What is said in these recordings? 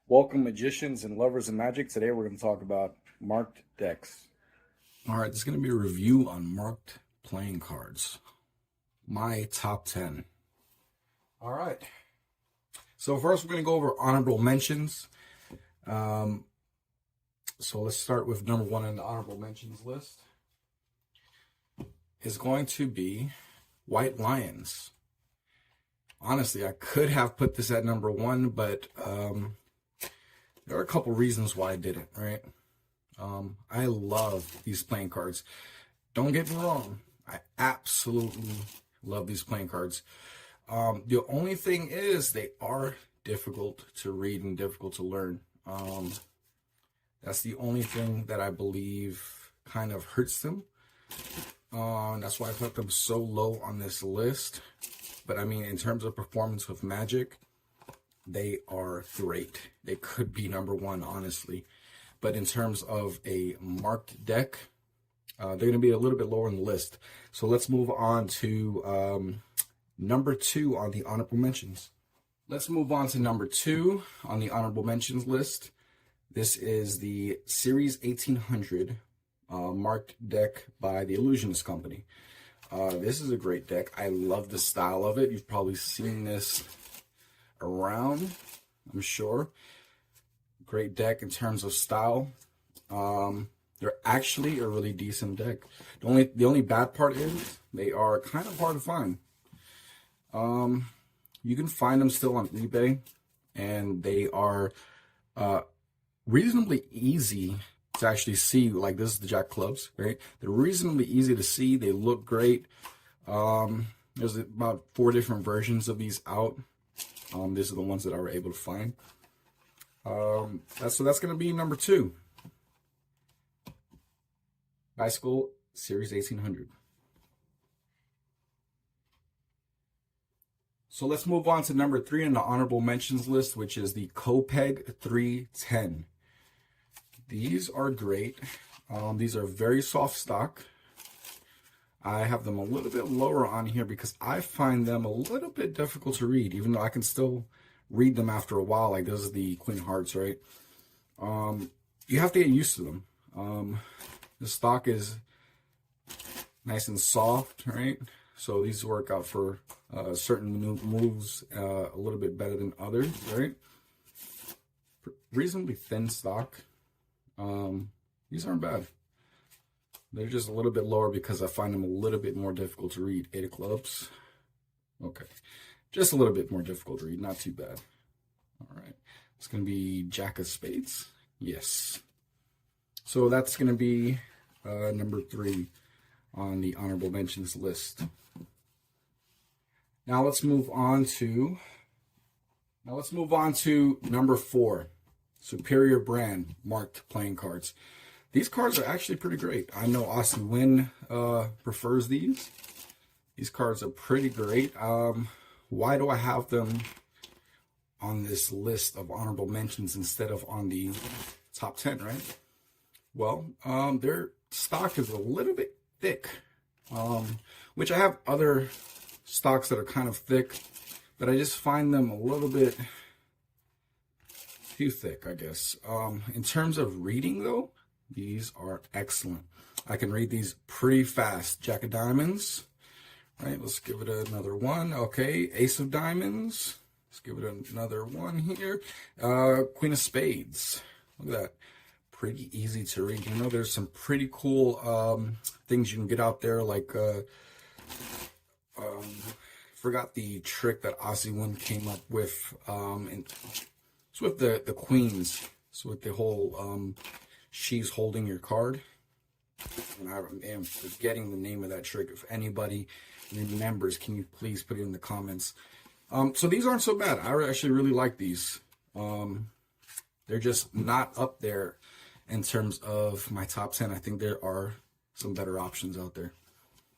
Welcome, magicians and lovers of magic. Today we're going to talk about marked decks. All right, this is going to be a review on marked playing cards. My top 10. All right. So first we're going to go over honorable mentions. So let's start with number one on the honorable mentions list. Is going to be White Lions. Honestly, I could have put this at number one, but there are a couple reasons why I didn't, right? I love these playing cards. Don't get me wrong. I absolutely love these playing cards. The only thing is they are difficult to read and difficult to learn. That's the only thing that I believe kind of hurts them. That's why I put them so low on this list. But I mean, in terms of performance with Magic, they are great. They could be number one, honestly. But in terms of a marked deck, they're going to be a little bit lower on the list. So let's move on to number two on the honorable mentions. Let's move on to number two on the honorable mentions list. This is the Series 1800 marked deck by the Illusionist Company. This is a great deck. I love the style of it. You've probably seen this around, I'm sure. Great deck in terms of style. They're actually a really decent deck. The only bad part is they are kind of hard to find. You can find them still on eBay, and they are reasonably easy to actually see. Like, this is the Jack Clubs, right? They're reasonably easy to see. They look great. There's about 4 different versions of these out. These are the ones that I were able to find. So that's going to be number two. Bicycle Series 1800. So let's move on to number three on the honorable mentions list, which is the Copeg 310. These are great. These are very soft stock. I have them a little bit lower on here because I find them a little bit difficult to read, even though I can still read them after a while. Like, this is the Queen of Hearts, right? You have to get used to them. The stock is nice and soft, right? So these work out for certain moves a little bit better than others, right? Reasonably thin stock. These aren't bad. They're just a little bit lower because I find them a little bit more difficult to read. 8 of clubs. Okay. Just a little bit more difficult to read. Not too bad. All right. It's going to be Jack of spades. Yes. So that's going to be number three on the honorable mentions list. Now let's move on to number four. Superior Brand marked playing cards. These cards are actually pretty great. I know Austin Wynn prefers these. These cards are pretty great. Why do I have them on this list of honorable mentions instead of on the top 10, right? Well, their stock is a little bit thick, which I have other stocks that are kind of thick, but I just find them a little bit too thick, I guess. In terms of reading, though, these are excellent. I can read these pretty fast. Jack of diamonds. Right, let's give it another one. Okay, Ace of diamonds. Let's give it another one here. Queen of spades. Look at that. Pretty easy to read. You know, there's some pretty cool things you can get out there, like forgot the trick that Ozzy Wynn came up with. It's with the queens. It's with the whole she's holding your card. And I am forgetting the name of that trick. If anybody remembers, can you please put it in the comments? So these aren't so bad. I actually really like these. They're just not up there in terms of my top 10. I think there are some better options out there.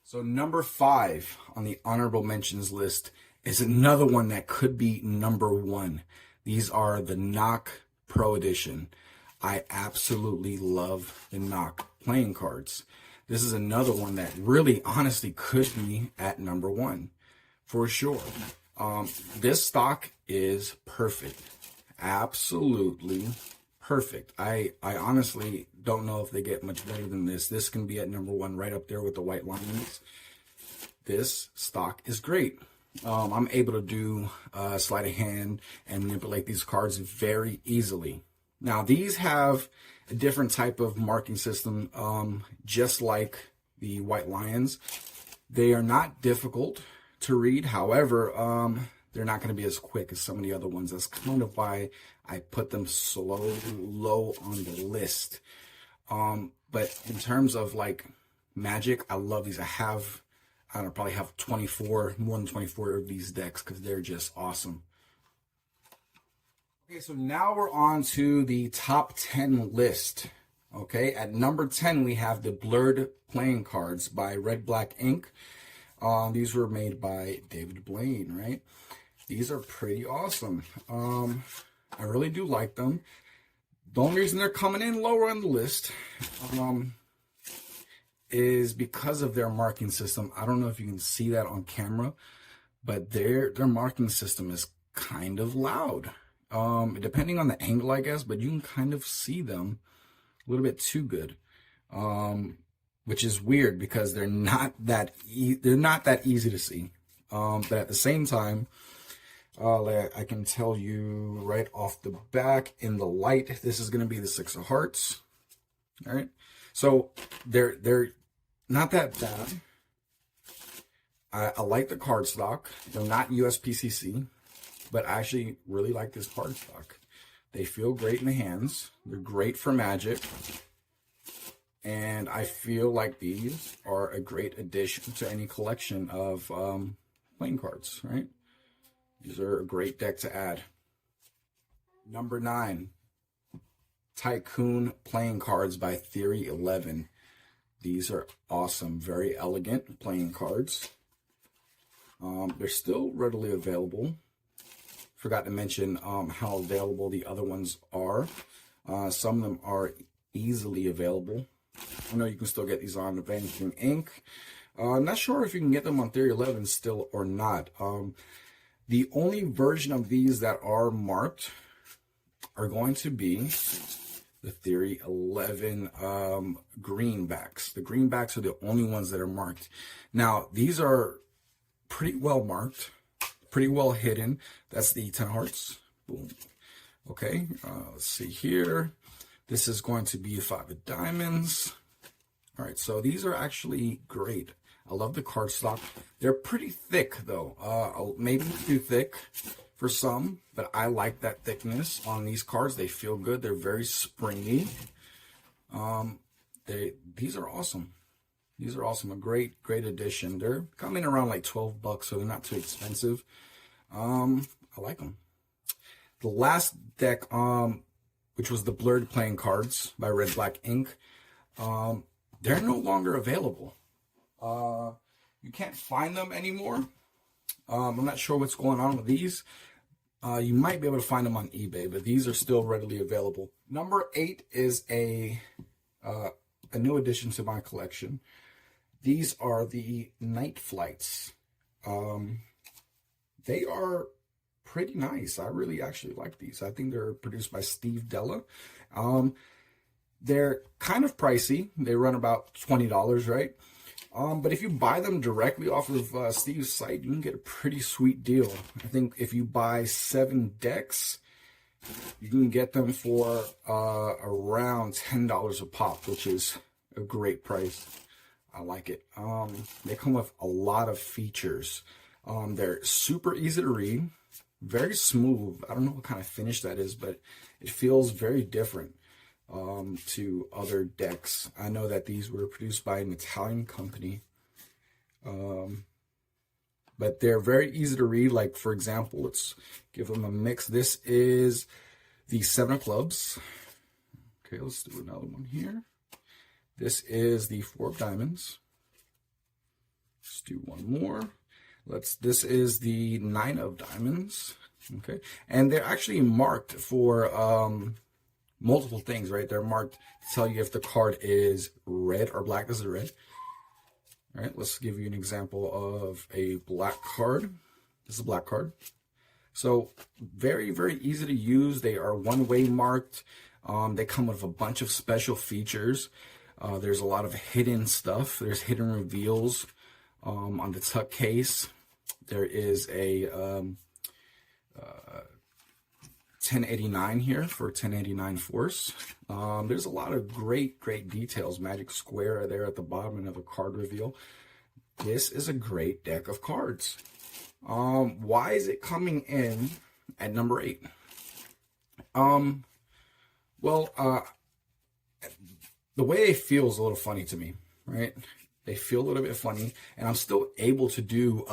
So number 5 on the honorable mentions list is another one that could be number 1. These are the Nock Pro Edition. I absolutely love the Nock playing cards. This is another one that really honestly could be at number 1 for sure. This stock is perfect. absolutely perfect. I honestly don't know if they get much better than this. This can be at number one, right up there with the White Lions. This stock is great. I'm able to do sleight of hand and manipulate these cards very easily. Now, these have a different type of marking system, just like the White Lions. They are not difficult to read. However, they're not going to be as quick as some of the other ones. That's kind of why I put them low on the list. But in terms of like magic, I love these. I don't know, probably have more than 24 of these decks because they're just awesome. Okay, so now we're on to the top 10 list. Okay, at number 10, we have the Blurred Playing Cards by Red Black Ink. These were made by David Blaine, right? These are pretty awesome. I really do like them. The only reason they're coming in lower on the list is because of their marking system. I don't know if you can see that on camera, but their marking system is kind of loud. Depending on the angle, I guess, but you can kind of see them a little bit too good. Which is weird because they're not that easy to see. But at the same time, I can tell you right off the back in the light, this is going to be the Six of Hearts. All right, so they're not that bad. I like the card stock. They're not USPCC, but I actually really like this card stock. They feel great in the hands. They're great for Magic. And I feel like these are a great addition to any collection of playing cards, right? These are a great deck to add. Number 9, Tycoon Playing Cards by Theory 11. These are awesome, very elegant playing cards. They're still readily available. Forgot to mention how available the other ones are. Some of them are easily available. I know you can still get these on the Vanishing Ink. I'm not sure if you can get them on Theory 11 still or not. The only version of these that are marked are going to be the Theory 11 greenbacks. The greenbacks are the only ones that are marked. Now, these are pretty well marked, pretty well hidden. That's the 10 hearts. Boom. Okay, let's see here. This is going to be 5 of diamonds. All right, so these are actually great. I love the card stock. They're pretty thick, though. Maybe too thick for some, but I like that thickness on these cards. They feel good. They're very springy. These are awesome. These are awesome. A great addition. They're coming around like $12, so they're not too expensive. I like them. The last deck, which was the Blurred Playing Cards by Red Black Ink, they're no longer available. You can't find them anymore. I'm not sure what's going on with these. You might be able to find them on eBay, but these are still readily available. Number 8 is a new addition to my collection. These are the Night Flights. They are pretty nice. I really actually like these. I think they're produced by Steve Della. They're kind of pricey. They run about $20, right? But if you buy them directly off of Steve's site, you can get a pretty sweet deal. I think if you buy 7 decks, you can get them for around $10 a pop, which is a great price. I like it. They come with a lot of features. They're super easy to read, very smooth. I don't know what kind of finish that is, but it feels very different to other decks. I know that these were produced by an Italian company, but they're very easy to read. Like, for example, let's give them a mix. This is the 7 of Clubs. Okay, let's do another one here. This is the 4 of Diamonds. Let's do one more. This is the 9 of Diamonds. Okay, and they're actually marked for multiple things, right? They're marked to tell you if the card is red or black. This is red. All right, let's give you an example of a black card. This is a black card. So very, very easy to use. They are one-way marked. They come with a bunch of special features. There's a lot of hidden stuff. There's hidden reveals on the tuck case. There is a 1089 here for 1089 force. There's a lot of great details. Magic Square there at the bottom, another card reveal. This is a great deck of cards. Why is it coming in at number 8? Well, the way they feel is a little funny to me, right? They feel a little bit funny, and I'm still able to do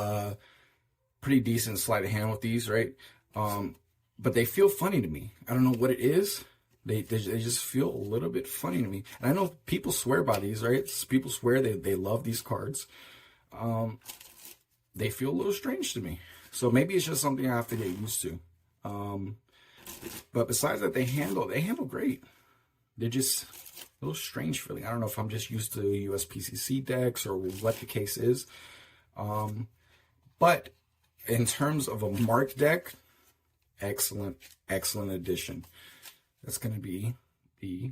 pretty decent sleight of hand with these, right? But they feel funny to me. I don't know what it is. They just feel a little bit funny to me. And I know people swear by these, right? People swear they love these cards. They feel a little strange to me. So maybe it's just something I have to get used to. But besides that, they handle great. They're just a little strange feeling. I don't know if I'm just used to USPCC decks or what the case is. But in terms of a marked deck, excellent addition. That's going to be the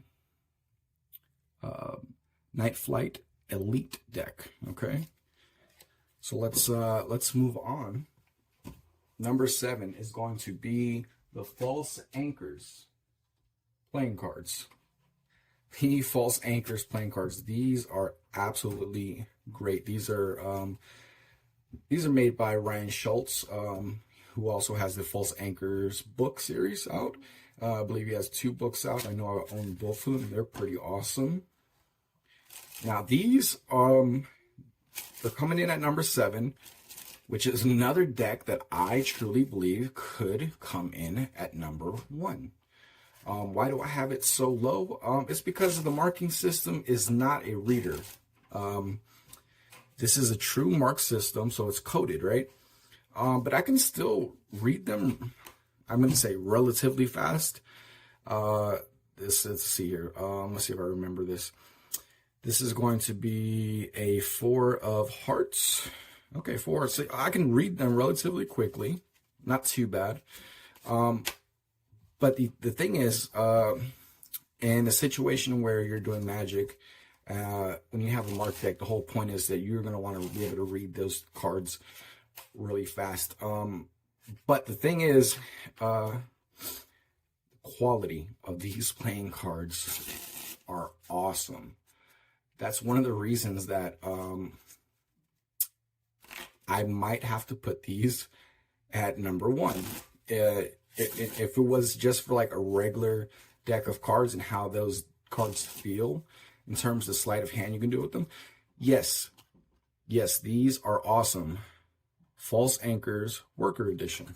Night Flight Elite deck. Okay, so let's move on. Number 7 is going to be the False Anchors playing cards. The False Anchors playing cards. These are absolutely great. These are made by Ryan Schultz, who also has the False Anchors book series out. I believe he has 2 books out. I know I own both of them. They're pretty awesome. Now these, they're coming in at number 7, which is another deck that I truly believe could come in at number 1. Why do I have it so low? It's because the marking system is not a reader. This is a true mark system, so it's coded, right? But I can still read them, I'm going to say relatively fast. Let's see here. Let's see if I remember this. This is going to be a 4 of hearts. Okay, 4. So I can read them relatively quickly. Not too bad. But the thing is, in a situation where you're doing Magic, when you have a marked deck, the whole point is that you're going to want to be able to read those cards really fast. But the thing is, the quality of these playing cards are awesome. That's one of the reasons that I might have to put these at number 1. If it was just for like a regular deck of cards and how those cards feel in terms of sleight of hand you can do with them, yes, these are awesome. False Anchors Worker Edition.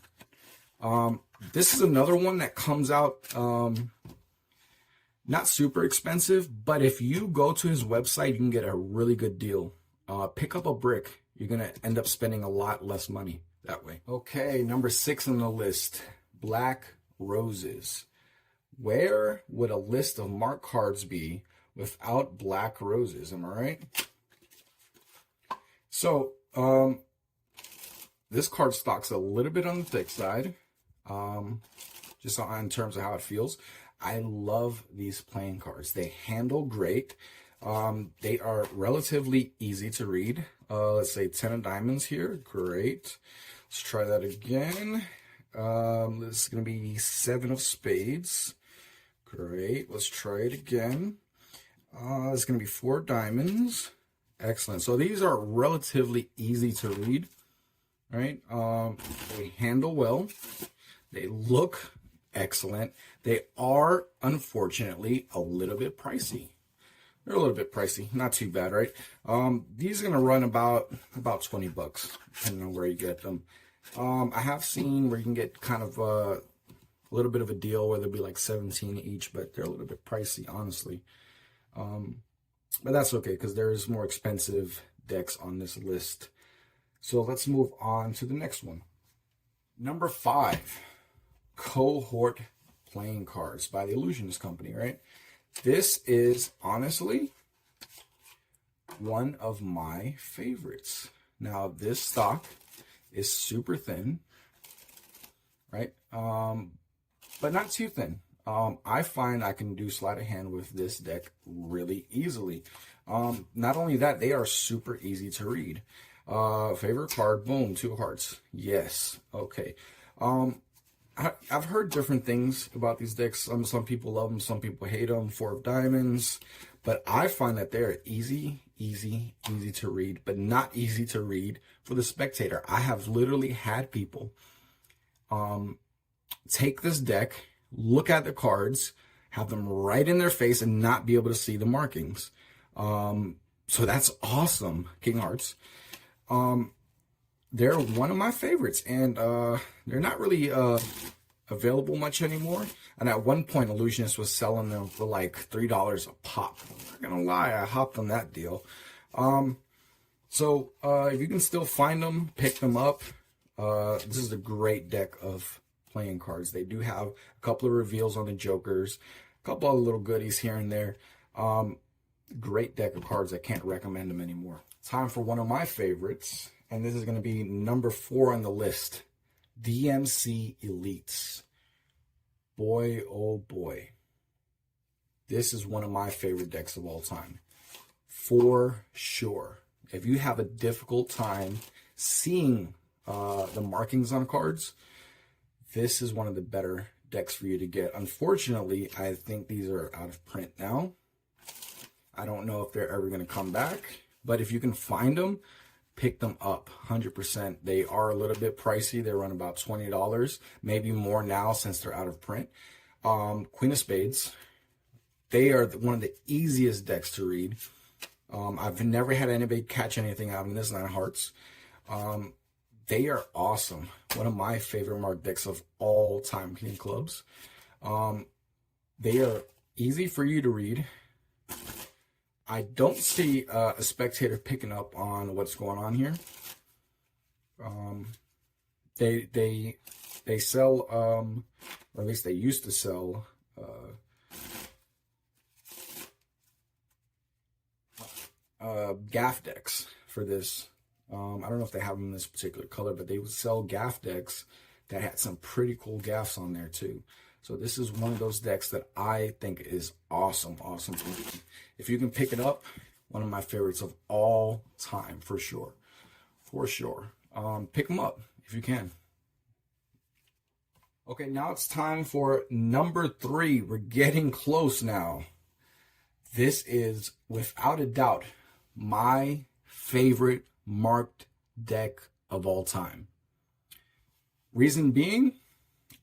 This is another one that comes out not super expensive, but if you go to his website, you can get a really good deal. Pick up a brick. You're going to end up spending a lot less money that way. Okay, number 6 on the list, Black Roses. Where would a list of marked cards be without Black Roses? Am I right? So, this card stock's a little bit on the thick side, just in terms of how it feels. I love these playing cards. They handle great. They are relatively easy to read. Let's say 10 of diamonds here. Great. Let's try that again. This is going to be 7 of spades. Great. Let's try it again. It's going to be 4 diamonds. Excellent. So these are relatively easy to read. Right? They handle well. They look excellent. They are, unfortunately, a little bit pricey. They're a little bit pricey. Not too bad, right? These are going to run about $20, depending on where you get them. I have seen where you can get kind of a little bit of a deal where they'll be like 17 each, but they're a little bit pricey, honestly. But that's okay, because there's more expensive decks on this list. So let's move on to the next one. Number 5, Cohort Playing Cards by the Illusionist Company, right? This is honestly one of my favorites. Now, this stock is super thin. right? But not too thin. I find I can do sleight of hand with this deck really easily. Not only that, they are super easy to read. Favorite card, boom, 2 hearts. Yes, okay. I've heard different things about these decks. Some people love them, some people hate them. 4 of diamonds, but I find that they're easy to read, but not easy to read for the spectator. I have literally had people take this deck, look at the cards, have them right in their face, and not be able to see the markings. So that's awesome, King Hearts. They're one of my favorites, and they're not really available much anymore. And at one point, Illusionist was selling them for like $3 a pop. I'm not gonna lie, I hopped on that deal. So if you can still find them, pick them up. This is a great deck of playing cards. They do have a couple of reveals on the Jokers, a couple of little goodies here and there. Great deck of cards. I can't recommend them anymore. Time for one of my favorites, and this is going to be number 4 on the list. DMC Elites. Boy, oh boy. This is one of my favorite decks of all time. For sure. If you have a difficult time seeing the markings on cards, this is one of the better decks for you to get. Unfortunately, I think these are out of print now. I don't know if they're ever going to come back, but if you can find them, pick them up 100%. They are a little bit pricey. They run about $20, maybe more now since they're out of print. Queen of Spades. They are one of the easiest decks to read. I've never had anybody catch anything out of this. 9 Hearts. They are awesome. One of my favorite marked decks of all time, King Clubs. They are easy for you to read. I don't see a spectator picking up on what's going on here. They sell, or at least they used to sell, gaff decks for this. I don't know if they have them in this particular color, but they would sell gaff decks that had some pretty cool gaffs on there too. So this is one of those decks that I think is awesome. If you can pick it up, one of my favorites of all time, for sure. Pick them up if you can. Okay, now it's time for number 3. We're getting close now. This is, without a doubt, my favorite marked deck of all time. Reason being,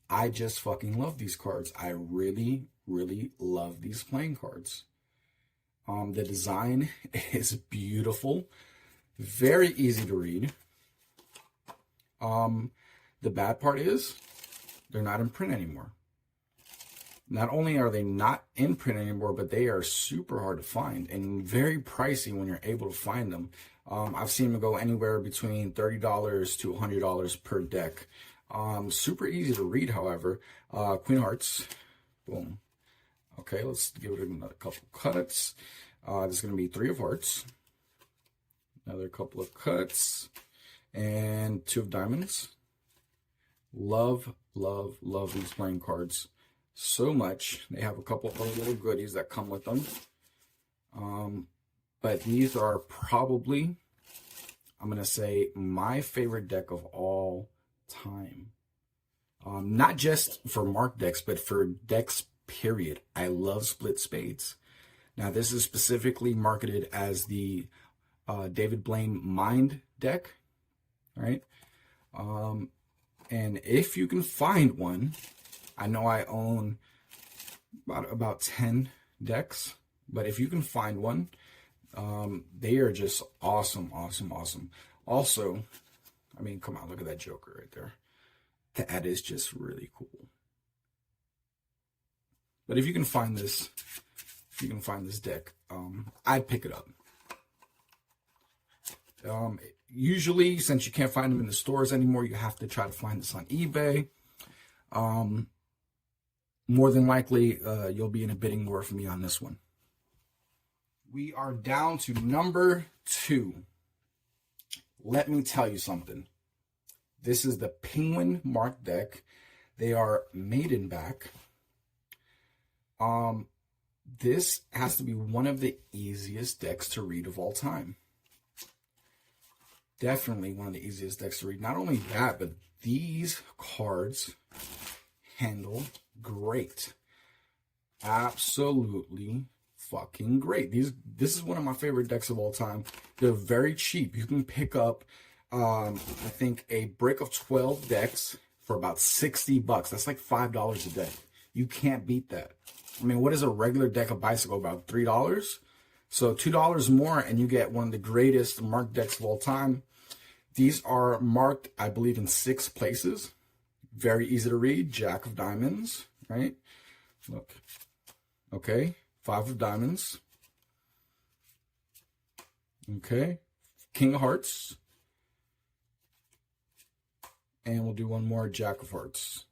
I just fucking love these cards. I really love these playing cards. The design is beautiful, very easy to read. The bad part is they're not in print anymore. Not only are they not in print anymore, but they are super hard to find and very pricey when you're able to find them. I've seen them go anywhere between $30 to $100 per deck. Super easy to read, however. Queen Hearts. Boom. Okay, let's give it another couple cuts. There's going to be 3 of Hearts. Another couple of cuts. And 2 of Diamonds. Love these playing cards so much. They have a couple of little goodies that come with them. But these are probably, I'm going to say, my favorite deck of all time. Not just for marked decks, but for decks, period. I love split spades. Now, this is specifically marketed as the David Blaine Mind deck, right? And if you can find one, I know I own about 10 decks, but if you can find one, they are just awesome. Also, I mean, come on, look at that Joker right there. That is just really cool. But if you can find this, deck, I'd pick it up. Usually, since you can't find them in the stores anymore, you have to try to find this on eBay. More than likely, you'll be in a bidding war for me on this one. We are down to number 2. Let me tell you something. This is the Penguin Mark deck. They are maiden back. This has to be one of the easiest decks to read of all time. Definitely one of the easiest decks to read. Not only that, but these cards handle great. Absolutely fucking great. This is one of my favorite decks of all time. They're very cheap. You can pick up I think a brick of 12 decks for about $60. That's like $5 a day. You can't beat that. I mean, what is a regular deck of Bicycle? About $3? So $2 more and you get one of the greatest marked decks of all time. These are marked, I believe, in 6 places. Very easy to read. Jack of Diamonds, right? Look. Okay. 5 of Diamonds. Okay. King of Hearts. And we'll do one more, Jack of Hearts.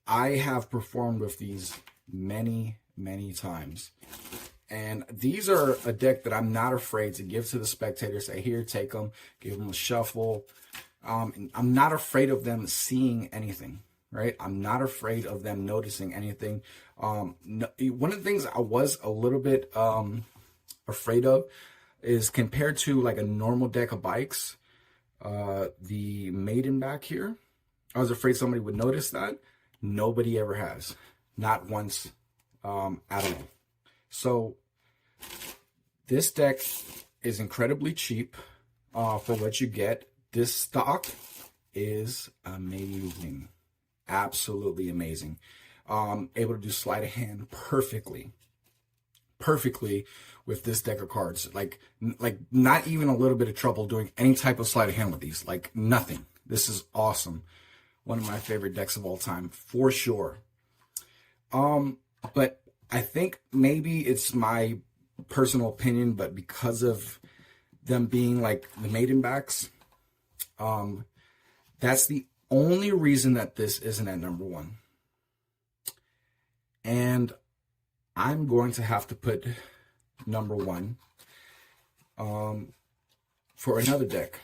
I have performed with these many, many times. And these are a deck that I'm not afraid to give to the spectators. Say, here, take them, give them a shuffle. And I'm not afraid of them seeing anything, right? I'm not afraid of them noticing anything. One of the things I was a little bit afraid of is compared to like a normal deck of bikes, the maiden back here, I was afraid somebody would notice that. Nobody ever has. Not once at all. So this deck is incredibly cheap for what you get. This stock is amazing. Absolutely amazing. Able to do sleight of hand perfectly with this deck of cards. Like not even a little bit of trouble doing any type of sleight of hand with these. Like nothing. This is awesome. One of my favorite decks of all time, for sure. But I think maybe it's my personal opinion, but because of them being like the maiden backs, that's the only reason that this isn't at number 1. And I'm going to have to put number 1 for another deck.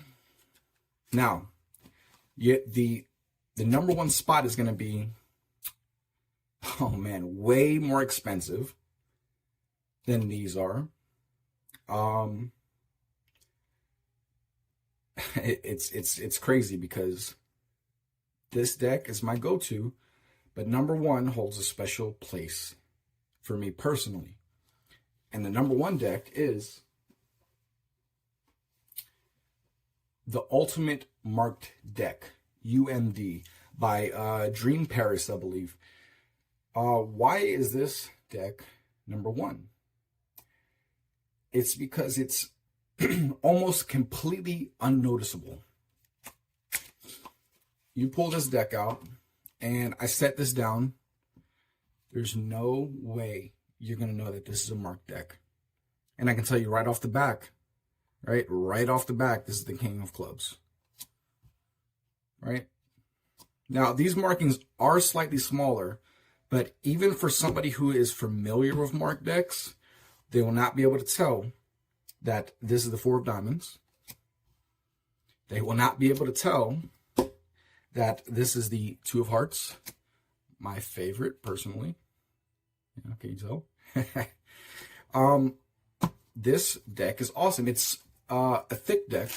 Now, the number 1 spot is going to be, oh man, way more expensive than these are. It's crazy because this deck is my go-to, but number 1 holds a special place for me personally. And the number 1 deck is the Ultimate Marked Deck, UMD, by Dream Paris, I believe. Why is this deck number 1? It's because it's almost completely unnoticeable. You pull this deck out, and I set this down. There's no way you're going to know that this is a marked deck. And I can tell you right off the back, right off the back, this is the King of Clubs. Right? Now, these markings are slightly smaller, but even for somebody who is familiar with marked decks, they will not be able to tell that this is the 4 of Diamonds. They will not be able to tell that this is the 2 of Hearts, my favorite, personally. Yeah, can you tell? This deck is awesome. It's a thick deck.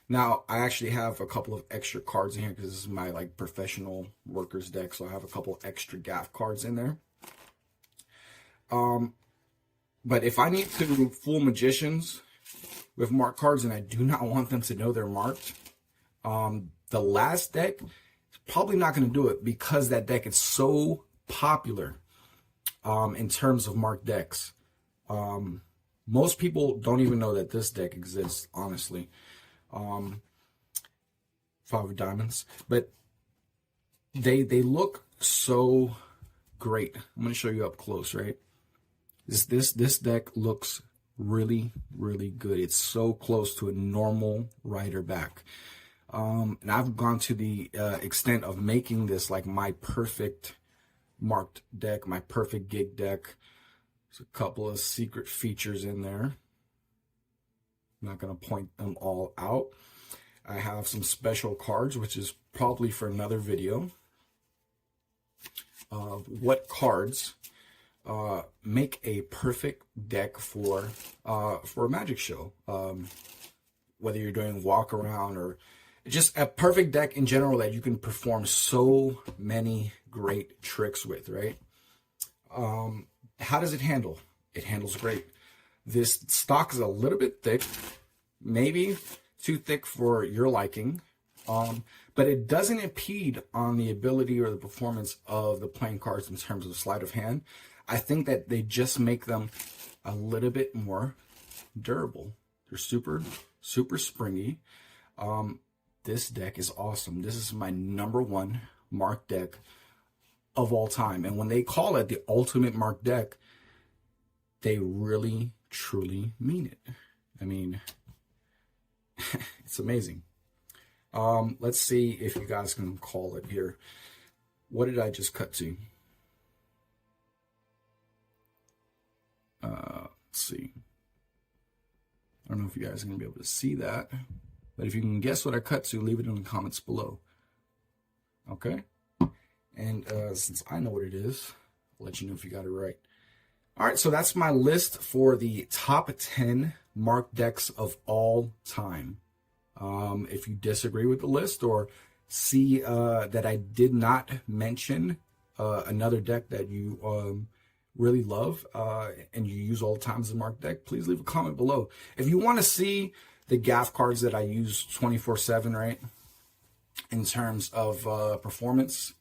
Now, I actually have a couple of extra cards in here because this is my like professional workers deck, so I have a couple extra gaff cards in there. But if I need to fool magicians with marked cards and I do not want them to know they're marked, the last deck is probably not going to do it because that deck is so popular in terms of marked decks. Most people don't even know that this deck exists, honestly. 5 of Diamonds, but they look so great. I'm going to show you up close, right? This deck looks really, really good. It's so close to a normal rider back. And I've gone to the extent of making this like my perfect marked deck, my perfect gig deck. There's a couple of secret features in there. I'm not going to point them all out. I have some special cards, which is probably for another video. What cards make a perfect deck for a magic show? Whether you're doing walk around or just a perfect deck in general that you can perform so many great tricks with, right? How does it handle? It handles great. This stock is a little bit thick, maybe too thick for your liking, but it doesn't impede on the ability or the performance of the playing cards in terms of sleight of hand. I think that they just make them a little bit more durable. They're super, super springy. This deck is awesome. This is my #1 marked deck of all time. And when they call it the ultimate marked deck, they really, truly mean it. I mean, it's amazing. Let's see if you guys can call it here. What did I just cut to? Let's see. I don't know if you guys are going to be able to see that, but if you can guess what I cut to, leave it in the comments below. Okay? And since I know what it is, I'll let you know if you got it right. All right, so that's my list for the top 10 marked decks of all time. If you disagree with the list or see that I did not mention another deck that you really love and you use all the time as a marked deck, please leave a comment below. If you want to see the gaff cards that I use 24/7, right, in terms of performance,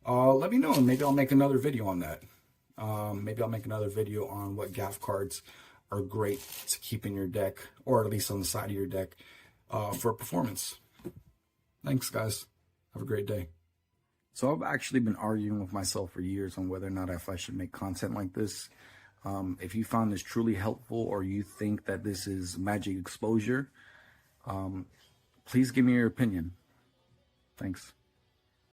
let me know and maybe I'll make another video on that. Maybe I'll make another video on what gaff cards are great to keep in your deck, or at least on the side of your deck, for performance. Thanks, guys. Have a great day. So I've actually been arguing with myself for years on whether or not if I should make content like this. If you found this truly helpful or you think that this is magic exposure, please give me your opinion. Thanks.